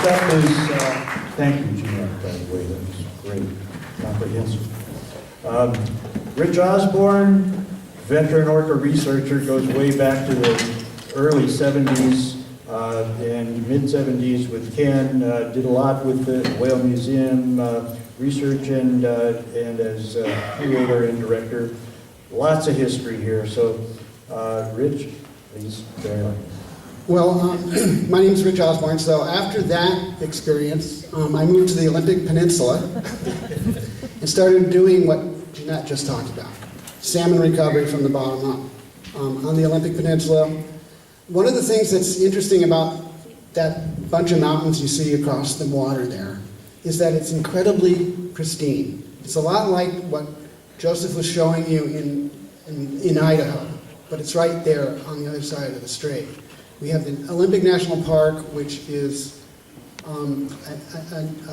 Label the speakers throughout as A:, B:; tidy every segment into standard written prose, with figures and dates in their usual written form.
A: up is, thank you, Jeanette, by the way, that was great, comprehensive. Rich Osborne, veteran orca researcher, goes way back to the early 70s and mid-70s with Ken, did a lot with the Whale Museum, research and as curator and director. Lots of history here, so Rich, please carry on.
B: Well, my name is Rich Osborne, so after that experience, I moved to the Olympic Peninsula and started doing what Jeanette just talked about, salmon recovery from the bottom up on the Olympic Peninsula. One of the things that's interesting about that bunch of mountains you see across the water there is that it's incredibly pristine. It's a lot like what Joseph was showing you in Idaho, but it's right there on the other side of the strait. We have the Olympic National Park, which is a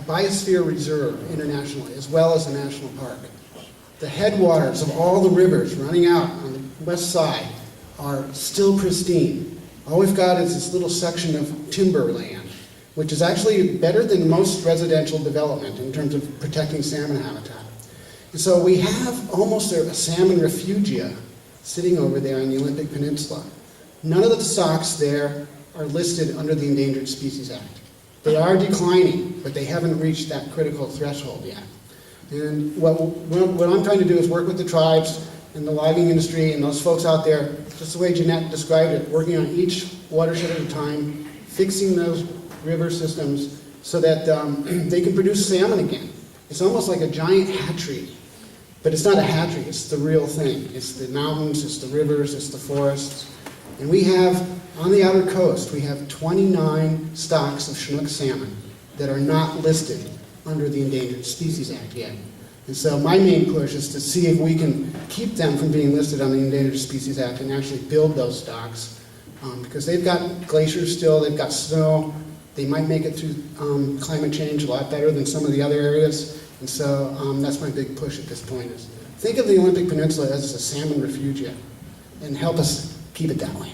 B: biosphere reserve internationally, as well as a national park. The headwaters of all the rivers running out on the west side are still pristine. All we've got is this little section of timberland, which is actually better than most residential development in terms of protecting salmon habitat. And so we have almost a salmon refugia sitting over there on the Olympic Peninsula. None of the stocks there are listed under the Endangered Species Act. They are declining, but they haven't reached that critical threshold yet. And what I'm trying to do is work with the tribes and the logging industry and those folks out there, just the way Jeanette described it, working on each watershed at a time, fixing those river systems so that they can produce salmon again. It's almost like a giant hatchery, but it's not a hatchery, it's the real thing. It's the mountains, it's the rivers, it's the forests. And we have, on the outer coast, we have 29 stocks of Chinook salmon that are not listed under the Endangered Species Act yet. And so my main push is to see if we can keep them from being listed on the Endangered Species Act and actually build those stocks. Because they've got glaciers still, they've got snow, they might make it through climate change a lot better than some of the other areas. And so that's my big push at this point is think of the Olympic Peninsula as a salmon refugia and help us keep it that way.